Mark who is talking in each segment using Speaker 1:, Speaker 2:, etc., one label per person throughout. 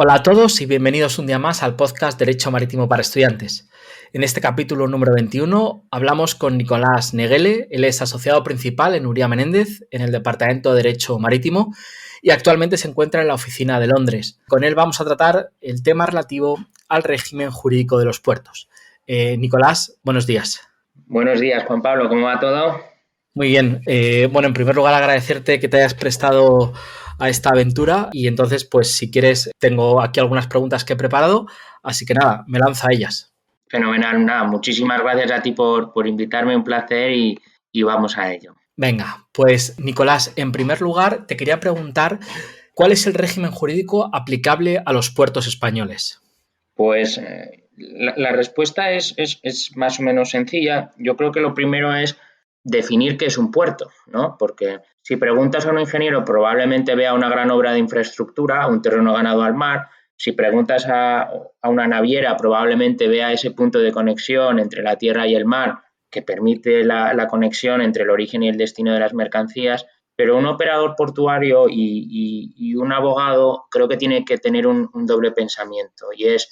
Speaker 1: Hola a todos y bienvenidos un día más al podcast Derecho Marítimo para Estudiantes. En este capítulo número 21 hablamos con Nicolás Neguele. Él es asociado principal en Uría Menéndez, en el Departamento de Derecho Marítimo, y actualmente se encuentra en la oficina de Londres. Con él vamos a tratar el tema relativo al régimen jurídico de los puertos. Nicolás, buenos días.
Speaker 2: Buenos días, Juan Pablo, ¿cómo va todo?
Speaker 1: Muy bien. En primer lugar agradecerte que te hayas prestado a esta aventura y entonces, pues si quieres, tengo aquí algunas preguntas que he preparado, así que nada, me lanzo a ellas.
Speaker 2: Fenomenal, nada, muchísimas gracias a ti por invitarme, un placer y vamos a ello.
Speaker 1: Venga, pues Nicolás, en primer lugar te quería preguntar ¿cuál es el régimen jurídico aplicable a los puertos españoles?
Speaker 2: Pues la respuesta es más o menos sencilla. Yo creo que lo primero es definir qué es un puerto, ¿no? Porque si preguntas a un ingeniero probablemente vea una gran obra de infraestructura, un terreno ganado al mar. Si preguntas a una naviera probablemente vea ese punto de conexión entre la tierra y el mar que permite la conexión entre el origen y el destino de las mercancías. Pero un operador portuario y un abogado creo que tiene que tener un doble pensamiento y es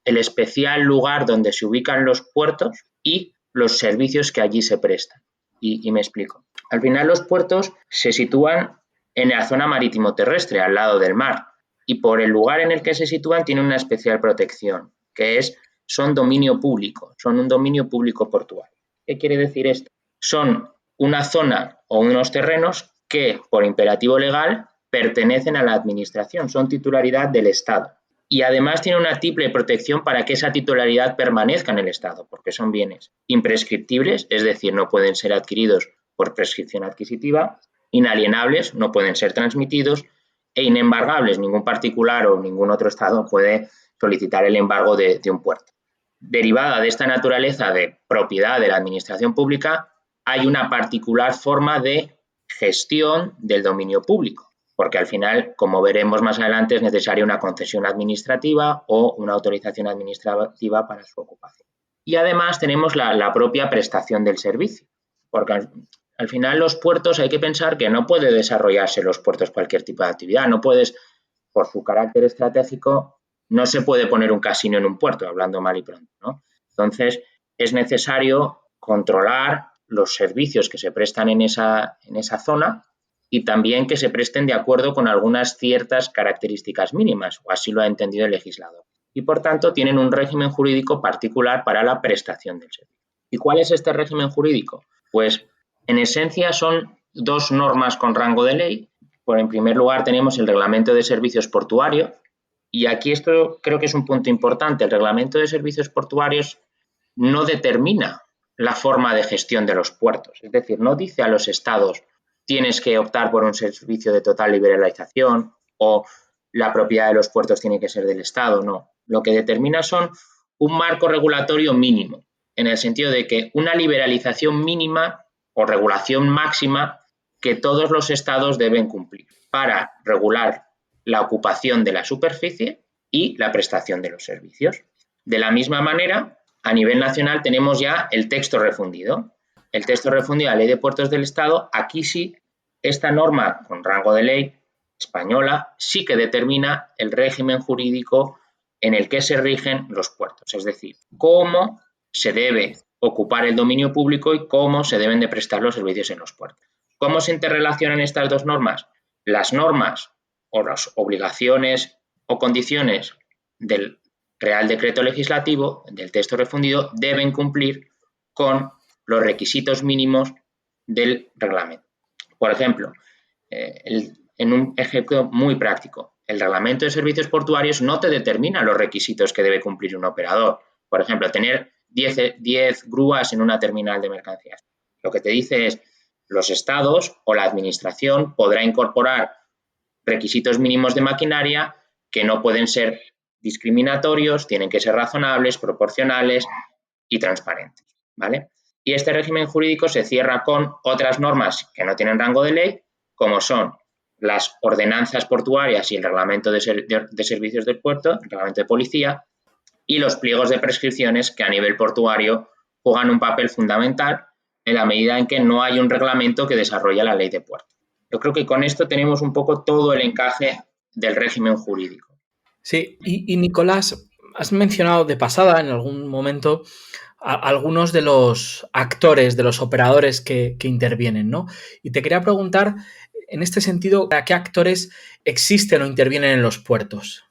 Speaker 2: el especial lugar donde se ubican los puertos y los servicios que allí se prestan. Y me explico. Al final los puertos se sitúan en la zona marítimo-terrestre, al lado del mar, y por el lugar en el que se sitúan tienen una especial protección, que son dominio público, son un dominio público portuario. ¿Qué quiere decir esto? Son una zona o unos terrenos que, por imperativo legal, pertenecen a la administración, son titularidad del Estado. Y además tiene una triple protección para que esa titularidad permanezca en el Estado, porque son bienes imprescriptibles, es decir, no pueden ser adquiridos por prescripción adquisitiva, inalienables, no pueden ser transmitidos, e inembargables, ningún particular o ningún otro Estado puede solicitar el embargo de un puerto. Derivada de esta naturaleza de propiedad de la administración pública, hay una particular forma de gestión del dominio público, porque al final, como veremos más adelante, es necesaria una concesión administrativa o una autorización administrativa para su ocupación. Y además tenemos la propia prestación del servicio, porque al final los puertos hay que pensar que no puede desarrollarse los puertos cualquier tipo de actividad, no puedes, por su carácter estratégico, no se puede poner un casino en un puerto, hablando mal y pronto, ¿no? Entonces, es necesario controlar los servicios que se prestan en esa zona y también que se presten de acuerdo con algunas ciertas características mínimas, o así lo ha entendido el legislador. Y, por tanto, tienen un régimen jurídico particular para la prestación del servicio. ¿Y cuál es este régimen jurídico? Pues, en esencia, son dos normas con rango de ley. En primer lugar, tenemos el Reglamento de Servicios Portuarios, y aquí esto creo que es un punto importante. El Reglamento de Servicios Portuarios no determina la forma de gestión de los puertos. Es decir, no dice a los estados tienes que optar por un servicio de total liberalización o la propiedad de los puertos tiene que ser del Estado. No. Lo que determina son un marco regulatorio mínimo, en el sentido de que una liberalización mínima o regulación máxima que todos los estados deben cumplir para regular la ocupación de la superficie y la prestación de los servicios. De la misma manera, a nivel nacional tenemos ya el texto refundido. El texto refundido de la Ley de Puertos del Estado, aquí sí, esta norma con rango de ley española sí que determina el régimen jurídico en el que se rigen los puertos, es decir, cómo se debe ocupar el dominio público y cómo se deben de prestar los servicios en los puertos. ¿Cómo se interrelacionan estas dos normas? Las normas o las obligaciones o condiciones del Real Decreto Legislativo, del texto refundido, deben cumplir con los requisitos mínimos del reglamento. Por ejemplo, en un ejemplo muy práctico, el Reglamento de Servicios Portuarios no te determina los requisitos que debe cumplir un operador. Por ejemplo, tener 10 grúas en una terminal de mercancías. Lo que te dice es los estados o la administración podrá incorporar requisitos mínimos de maquinaria que no pueden ser discriminatorios, tienen que ser razonables, proporcionales y transparentes, ¿vale? Y este régimen jurídico se cierra con otras normas que no tienen rango de ley, como son las ordenanzas portuarias y el reglamento de servicios del puerto, el reglamento de policía, y los pliegos de prescripciones que a nivel portuario juegan un papel fundamental en la medida en que no hay un reglamento que desarrolle la ley de puertos. Yo creo que con esto tenemos un poco todo el encaje del régimen jurídico.
Speaker 1: Sí, y Nicolás, has mencionado de pasada en algún momento algunos de los actores, de los operadores que intervienen, ¿no? Y te quería preguntar, en este sentido, ¿a qué actores existen o intervienen en los puertos?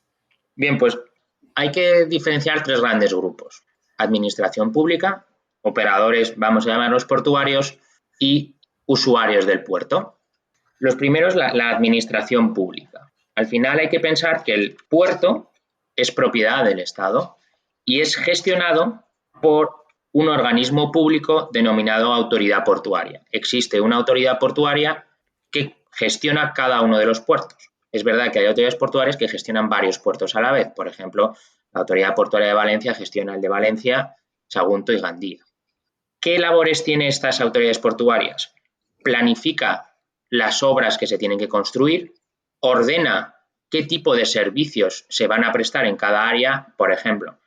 Speaker 2: Bien, pues hay que diferenciar tres grandes grupos. Administración pública, operadores, vamos a llamarlos portuarios, y usuarios del puerto. Los primeros, la administración pública. Al final hay que pensar que el puerto es propiedad del Estado y es gestionado por un organismo público denominado autoridad portuaria. Existe una autoridad portuaria que gestiona cada uno de los puertos. Es verdad que hay autoridades portuarias que gestionan varios puertos a la vez. Por ejemplo, la Autoridad Portuaria de Valencia gestiona el de Valencia, Sagunto y Gandía. ¿Qué labores tienen estas autoridades portuarias? Planifica las obras que se tienen que construir, ordena qué tipo de servicios se van a prestar en cada área. Por ejemplo,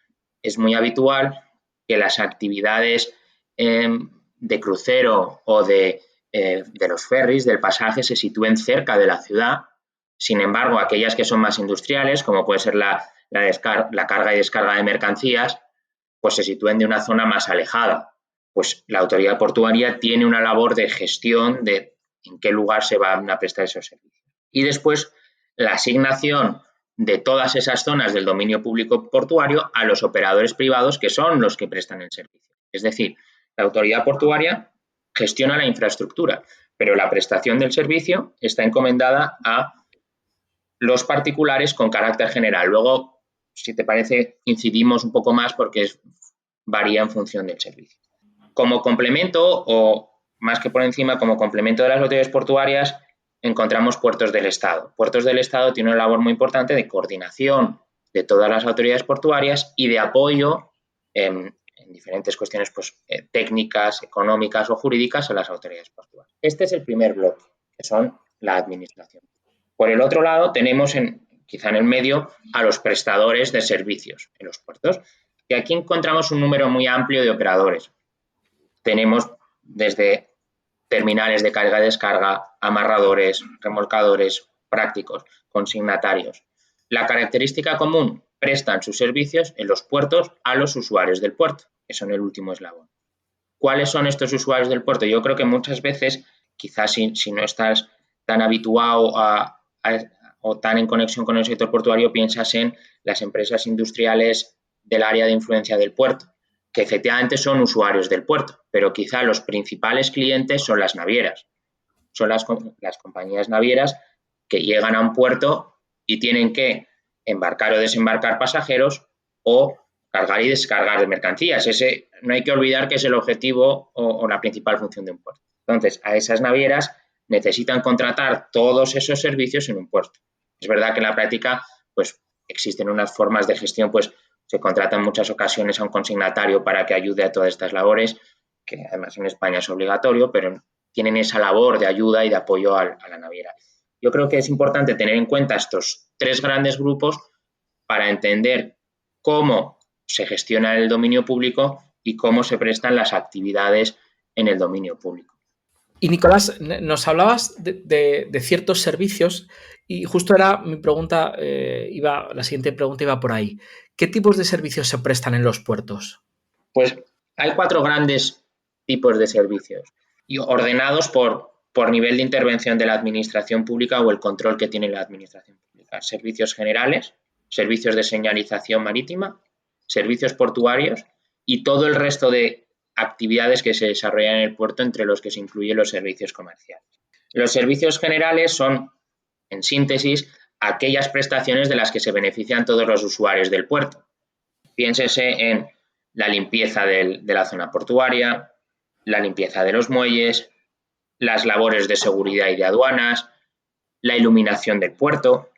Speaker 2: es muy habitual que las actividades de crucero o de los ferries, del pasaje, se sitúen cerca de la ciudad. Sin embargo, aquellas que son más industriales, como puede ser la carga y descarga de mercancías, pues se sitúen de una zona más alejada. Pues la autoridad portuaria tiene una labor de gestión de en qué lugar se van a prestar esos servicios. Y después la asignación de todas esas zonas del dominio público portuario a los operadores privados, que son los que prestan el servicio. Es decir, la autoridad portuaria gestiona la infraestructura, pero la prestación del servicio está encomendada a los particulares con carácter general. Luego, si te parece, incidimos un poco más porque varía en función del servicio. Como complemento, o más que por encima, como complemento de las autoridades portuarias, encontramos puertos del Estado. Puertos del Estado tienen una labor muy importante de coordinación de todas las autoridades portuarias y de apoyo en diferentes cuestiones pues, técnicas, económicas o jurídicas a las autoridades portuarias. Este es el primer bloque, que son la administración. Por el otro lado, tenemos quizá en el medio a los prestadores de servicios en los puertos. Y aquí encontramos un número muy amplio de operadores. Tenemos desde terminales de carga y descarga, amarradores, remolcadores, prácticos, consignatarios. La característica común, prestan sus servicios en los puertos a los usuarios del puerto, que son el último eslabón. ¿Cuáles son estos usuarios del puerto? Yo creo que muchas veces, quizás si no estás tan habituado o tan en conexión con el sector portuario, piensas en las empresas industriales del área de influencia del puerto, que efectivamente son usuarios del puerto, pero quizá los principales clientes son las navieras, son las compañías navieras que llegan a un puerto y tienen que embarcar o desembarcar pasajeros o cargar y descargar de mercancías. Ese no hay que olvidar que es el objetivo o la principal función de un puerto. Entonces, a esas navieras necesitan contratar todos esos servicios en un puerto. Es verdad que en la práctica pues, existen unas formas de gestión, pues se contrata en muchas ocasiones a un consignatario para que ayude a todas estas labores, que además en España es obligatorio, pero tienen esa labor de ayuda y de apoyo a la naviera. Yo creo que es importante tener en cuenta estos tres grandes grupos para entender cómo se gestiona el dominio público y cómo se prestan las actividades en el dominio público.
Speaker 1: Y Nicolás, nos hablabas de ciertos servicios y justo era mi pregunta, la siguiente pregunta iba por ahí. ¿Qué tipos de servicios se prestan en los puertos?
Speaker 2: Pues hay cuatro grandes tipos de servicios y ordenados por nivel de intervención de la administración pública o el control que tiene la administración pública. Servicios generales, servicios de señalización marítima, servicios portuarios y todo el resto de actividades que se desarrollan en el puerto, entre los que se incluyen los servicios comerciales. Los servicios generales son, en síntesis, aquellas prestaciones de las que se benefician todos los usuarios del puerto. Piénsese en la limpieza de la zona portuaria, la limpieza de los muelles, las labores de seguridad y de aduanas, la iluminación del puerto.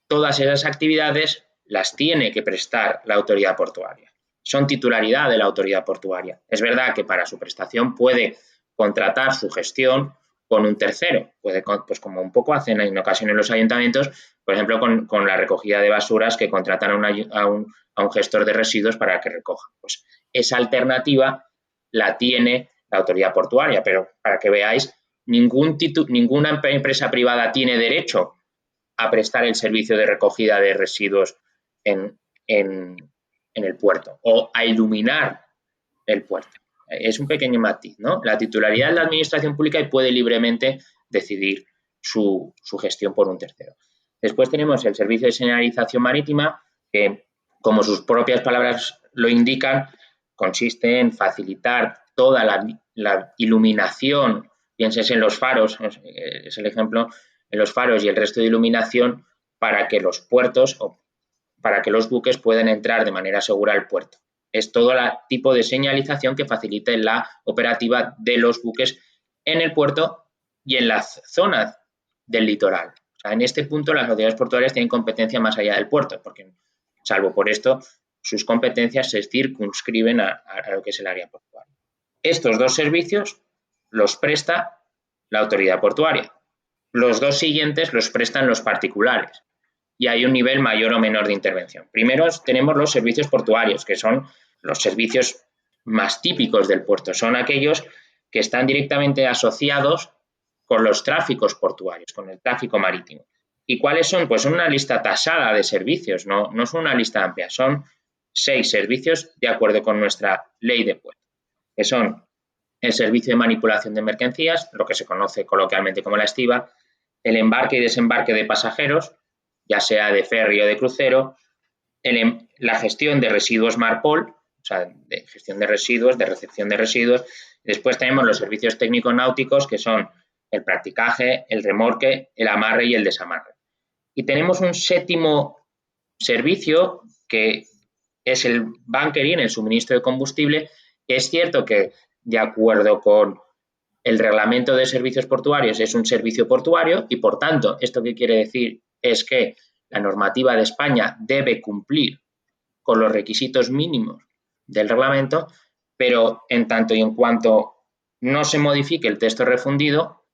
Speaker 2: Todas esas actividades las tiene que prestar la autoridad portuaria. Son titularidad de la autoridad portuaria. Es verdad que para su prestación puede contratar su gestión con un tercero. Puede, pues como un poco hacen en ocasiones los ayuntamientos, por ejemplo, con la recogida de basuras, que contratan a un gestor de residuos para que recoja. Pues esa alternativa la tiene la autoridad portuaria, pero para que veáis, ninguna empresa privada tiene derecho a prestar el servicio de recogida de residuos en el puerto o a iluminar el puerto. Es un pequeño matiz, ¿no? La titularidad de la administración pública y puede libremente decidir su gestión por un tercero. Después tenemos el servicio de señalización marítima, que, como sus propias palabras lo indican, consiste en facilitar toda la iluminación, pienses en los faros, es el ejemplo, en los faros y el resto de iluminación para que los puertos o para que los buques puedan entrar de manera segura al puerto. Es todo el tipo de señalización que facilite la operativa de los buques en el puerto y en las zonas del litoral. O sea, en este punto las autoridades portuarias tienen competencia más allá del puerto, porque salvo por esto, sus competencias se circunscriben a lo que es el área portuaria. Estos dos servicios los presta la autoridad portuaria. Los dos siguientes los prestan los particulares y hay un nivel mayor o menor de intervención. Primero tenemos los servicios portuarios, que son los servicios más típicos del puerto. Son aquellos que están directamente asociados con los tráficos portuarios, con el tráfico marítimo. ¿Y cuáles son? Pues son una lista tasada de servicios, no son una lista amplia, son 6 servicios de acuerdo con nuestra ley de puerto, que son el servicio de manipulación de mercancías, lo que se conoce coloquialmente como la estiba, el embarque y desembarque de pasajeros, ya sea de ferry o de crucero, la gestión de residuos MARPOL, o sea, de gestión de residuos, de recepción de residuos. Después tenemos los servicios técnicos náuticos, que son el practicaje, el remolque, el amarre y el desamarre. Y tenemos un séptimo servicio, que es el bunkering, el suministro de combustible, que es cierto que, de acuerdo con el reglamento de servicios portuarios, es un servicio portuario y, por tanto, ¿esto qué quiere decir? Es que la normativa de España debe cumplir con los requisitos mínimos del reglamento, pero en tanto y en cuanto no se modifique el texto refundido,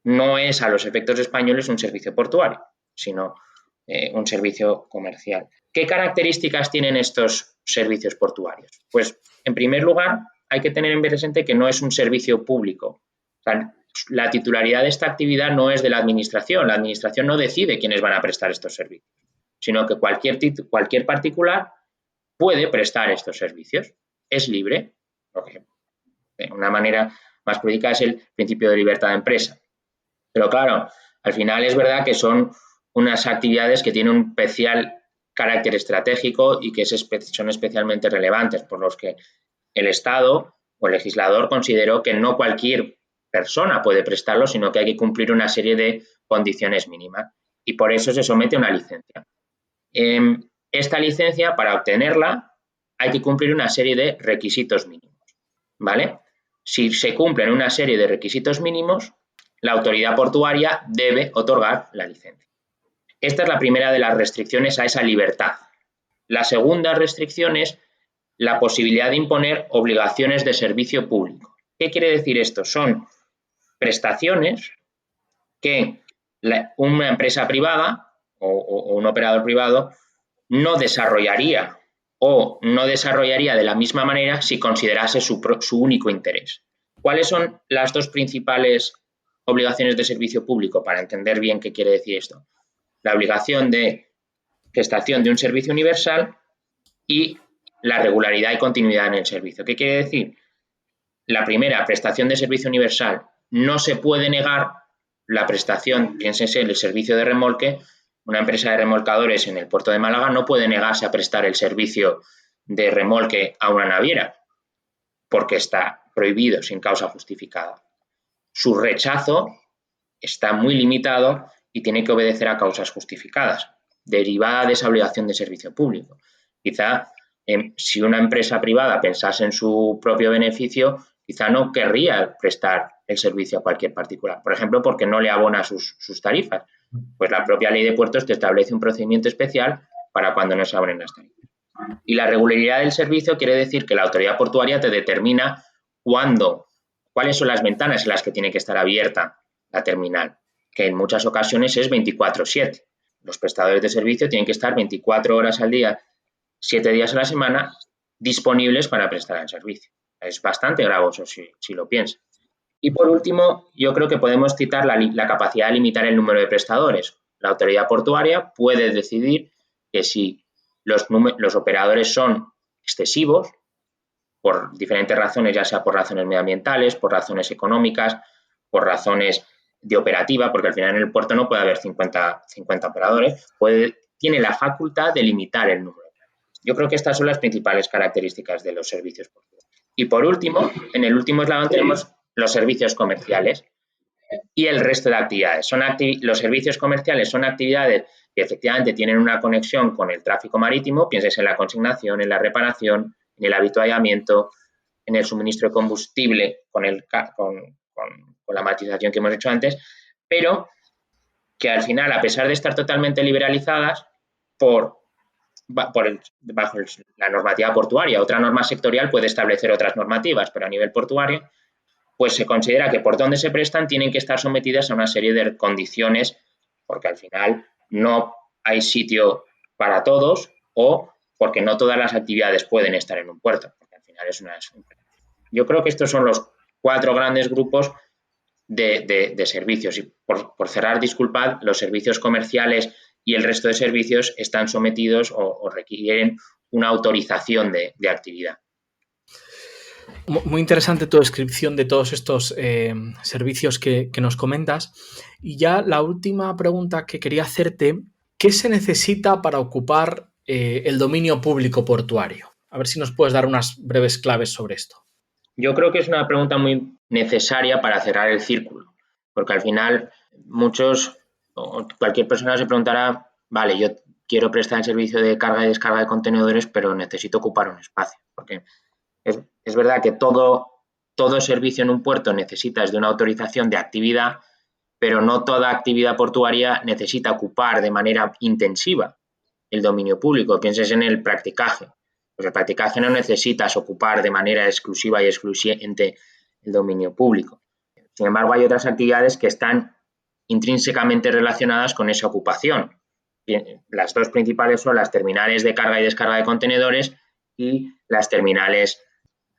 Speaker 2: no es a los efectos españoles un servicio portuario, sino un servicio comercial. ¿Qué características tienen estos servicios portuarios? Pues, en primer lugar, hay que tener en presente que no es un servicio público. O sea, la titularidad de esta actividad no es de la administración. La administración no decide quiénes van a prestar estos servicios, sino que cualquier particular puede prestar estos servicios. Es libre, lo que de una manera más jurídica es el principio de libertad de empresa. Pero claro, al final es verdad que son unas actividades que tienen un especial carácter estratégico y que son especialmente relevantes, por los que el Estado o el legislador consideró que no cualquier persona puede prestarlo, sino que hay que cumplir una serie de condiciones mínimas y por eso se somete a una licencia. Esta licencia, para obtenerla, hay que cumplir una serie de requisitos mínimos, ¿vale? Si se cumplen una serie de requisitos mínimos, la autoridad portuaria debe otorgar la licencia. Esta es la primera de las restricciones a esa libertad. La segunda restricción es la posibilidad de imponer obligaciones de servicio público. ¿Qué quiere decir esto? Son prestaciones que una empresa privada o un operador privado no desarrollaría o no desarrollaría de la misma manera si considerase su único interés. ¿Cuáles son las dos principales obligaciones de servicio público? Para entender bien qué quiere decir esto. La obligación de prestación de un servicio universal y la regularidad y continuidad en el servicio. ¿Qué quiere decir? La primera, prestación de servicio universal. No se puede negar la prestación, piénsense, el servicio de remolque. Una empresa de remolcadores en el puerto de Málaga no puede negarse a prestar el servicio de remolque a una naviera porque está prohibido sin causa justificada. Su rechazo está muy limitado y tiene que obedecer a causas justificadas, derivada de esa obligación de servicio público. Quizá si una empresa privada pensase en su propio beneficio, quizá no querría prestar el servicio a cualquier particular, por ejemplo, porque no le abona sus tarifas. Pues la propia ley de puertos te establece un procedimiento especial para cuando no se abren las tarifas. Y la regularidad del servicio quiere decir que la autoridad portuaria te determina cuáles son las ventanas en las que tiene que estar abierta la terminal, que en muchas ocasiones es 24/7. Los prestadores de servicio tienen que estar 24 horas al día, 7 días a la semana, disponibles para prestar el servicio. Es bastante gravoso si lo piensas. Y por último, yo creo que podemos citar la capacidad de limitar el número de prestadores. La autoridad portuaria puede decidir que si los operadores son excesivos por diferentes razones, ya sea por razones medioambientales, por razones económicas, por razones de operativa, porque al final en el puerto no puede haber 50 operadores, tiene la facultad de limitar el número. Yo creo que estas son las principales características de los servicios portuarios. Y por último, en el último eslabón tenemos los servicios comerciales y el resto de actividades. Los servicios comerciales son actividades que efectivamente tienen una conexión con el tráfico marítimo, pienses en la consignación, en la reparación, en el habituallamiento, en el suministro de combustible, con la matización que hemos hecho antes, pero que al final, a pesar de estar totalmente liberalizadas bajo la normativa portuaria, otra norma sectorial puede establecer otras normativas, pero a nivel portuario, pues se considera que por donde se prestan tienen que estar sometidas a una serie de condiciones, porque al final no hay sitio para todos o porque no todas las actividades pueden estar en un puerto, porque al final Yo creo que estos son los 4 grandes grupos de servicios. Y por cerrar, disculpad, los servicios comerciales y el resto de servicios están sometidos o requieren una autorización de actividad.
Speaker 1: Muy interesante tu descripción de todos estos servicios que nos comentas. Y ya la última pregunta que quería hacerte, ¿qué se necesita para ocupar el dominio público portuario? A ver si nos puedes dar unas breves claves sobre esto.
Speaker 2: Yo creo que es una pregunta muy necesaria para cerrar el círculo, porque al final cualquier persona se preguntará, vale, yo quiero prestar el servicio de carga y descarga de contenedores, pero necesito ocupar un espacio, porque es verdad que todo servicio en un puerto necesitas de una autorización de actividad, pero no toda actividad portuaria necesita ocupar de manera intensiva el dominio público. Pienses en el practicaje. Pues el practicaje no necesitas ocupar de manera exclusiva y excluyente el dominio público. Sin embargo, hay otras actividades que están intrínsecamente relacionadas con esa ocupación. Las 2 principales son las terminales de carga y descarga de contenedores y las terminales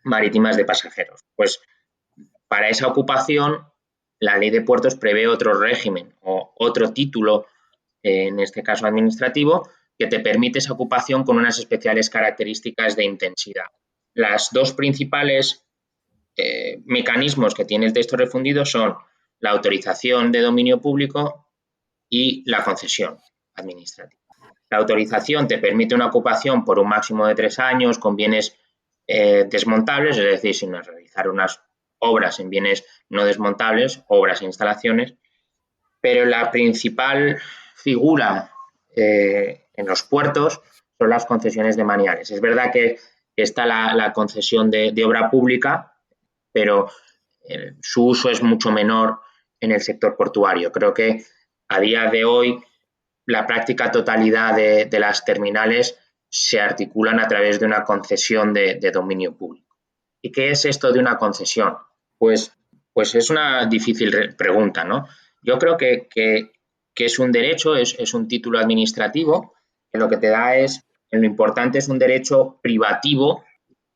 Speaker 2: marítimas de pasajeros. Pues para esa ocupación, la ley de puertos prevé otro régimen o otro título, en este caso administrativo, que te permite esa ocupación con unas especiales características de intensidad. Las 2 principales mecanismos que tiene el texto refundido son la autorización de dominio público y la concesión administrativa. La autorización te permite una ocupación por un máximo de 3 años con bienes desmontables, es decir, sin realizar unas obras en bienes no desmontables, obras e instalaciones, pero la principal figura en los puertos son las concesiones de maniales. Es verdad que está la concesión de obra pública, pero su uso es mucho menor en el sector portuario. Creo que a día de hoy la práctica totalidad de las terminales se articulan a través de una concesión de dominio público. ¿Y qué es esto de una concesión? Pues es una difícil pregunta, ¿no? Yo creo que es un derecho, es un título administrativo, que lo que te da lo importante es un derecho privativo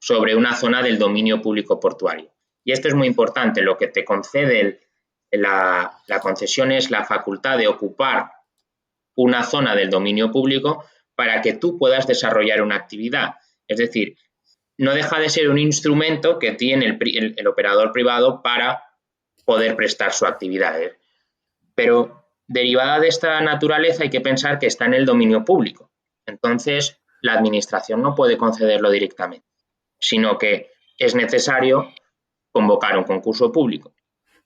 Speaker 2: sobre una zona del dominio público portuario. Y esto es muy importante, lo que te concede la concesión es la facultad de ocupar una zona del dominio público para que tú puedas desarrollar una actividad. Es decir, no deja de ser un instrumento que tiene el operador privado para poder prestar su actividad. Pero derivada de esta naturaleza hay que pensar que está en el dominio público. Entonces, la administración no puede concederlo directamente, sino que es necesario convocar un concurso público.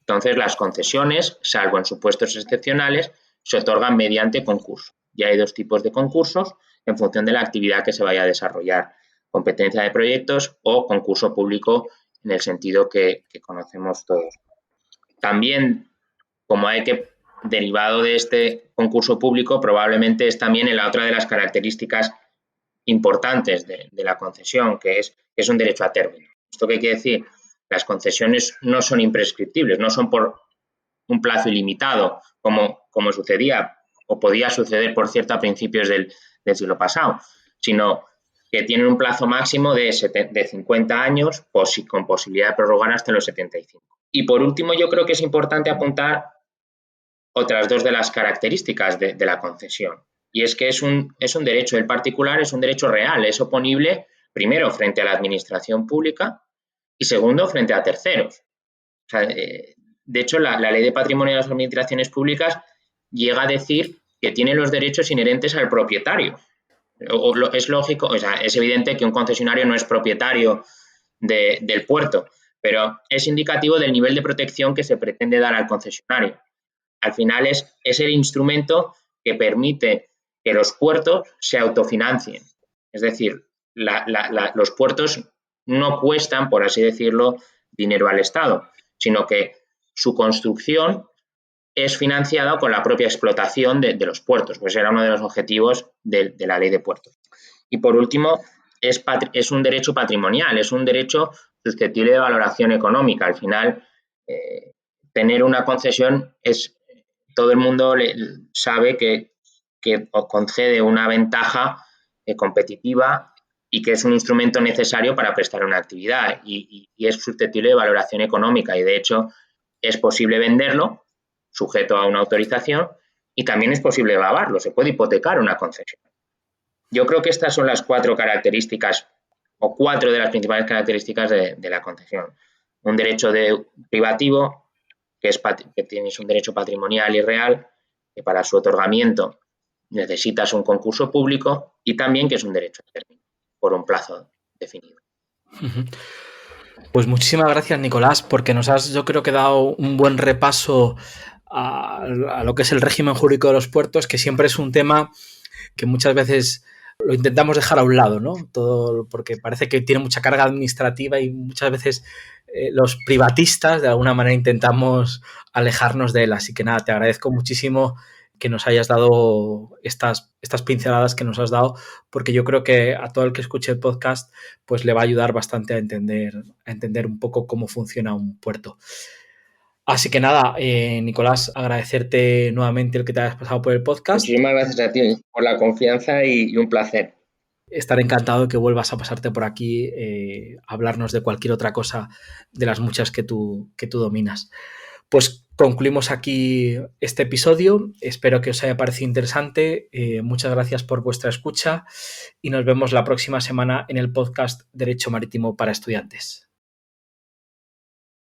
Speaker 2: Entonces, las concesiones, salvo en supuestos excepcionales, se otorgan mediante concurso. Ya hay 2 tipos de concursos en función de la actividad que se vaya a desarrollar: competencia de proyectos o concurso público en el sentido que conocemos todos. También, derivado de este concurso público, probablemente es también en la otra de las características importantes de la concesión, que es un derecho a término. ¿Esto qué quiere decir? Las concesiones no son imprescriptibles, no son por un plazo ilimitado, como sucedía o podía suceder, por cierto, a principios del siglo pasado, sino que tienen un plazo máximo de 50 años, con posibilidad de prorrogar hasta los 75. Y por último, yo creo que es importante apuntar otras 2 de las características de la concesión. Y es que es un derecho, el particular es un derecho real, es oponible primero frente a la administración pública y segundo frente a terceros. O sea, de hecho, la ley de patrimonio de las administraciones públicas llega a decir que tiene los derechos inherentes al propietario. Es lógico, o sea, es evidente que un concesionario no es propietario del puerto, pero es indicativo del nivel de protección que se pretende dar al concesionario. Al final es el instrumento que permite que los puertos se autofinancien. Es decir, los puertos no cuestan, por así decirlo, dinero al Estado, sino que su construcción es financiada con la propia explotación de los puertos, pues era uno de los objetivos de la ley de puertos. Y por último, es un derecho patrimonial, es un derecho susceptible de valoración económica. Al final, tener una concesión todo el mundo sabe que concede una ventaja competitiva y que es un instrumento necesario para prestar una actividad y es susceptible de valoración económica y de hecho es posible venderlo sujeto a una autorización y también es posible gravarlo, se puede hipotecar una concesión. Yo creo que estas son las 4 características o 4 de las principales características de la concesión. Un derecho privativo, que tienes un derecho patrimonial y real, que para su otorgamiento necesitas un concurso público y también que es un derecho a término por un plazo definido.
Speaker 1: Pues muchísimas gracias, Nicolás, porque nos has, yo creo que dado un buen repaso a lo que es el régimen jurídico de los puertos, que siempre es un tema que muchas veces lo intentamos dejar a un lado, ¿no? Todo porque parece que tiene mucha carga administrativa y muchas veces los privatistas de alguna manera intentamos alejarnos de él. Así que nada, te agradezco muchísimo que nos hayas dado estas pinceladas que nos has dado, porque yo creo que a todo el que escuche el podcast pues le va a ayudar bastante a entender un poco cómo funciona un puerto. Así que nada, Nicolás, agradecerte nuevamente el que te hayas pasado por el podcast.
Speaker 2: Muchísimas gracias a ti por la confianza y un placer.
Speaker 1: Estaré encantado de que vuelvas a pasarte por aquí a hablarnos de cualquier otra cosa de las muchas que tú dominas. Pues concluimos aquí este episodio. Espero que os haya parecido interesante. Muchas gracias por vuestra escucha y nos vemos la próxima semana en el podcast Derecho Marítimo para Estudiantes.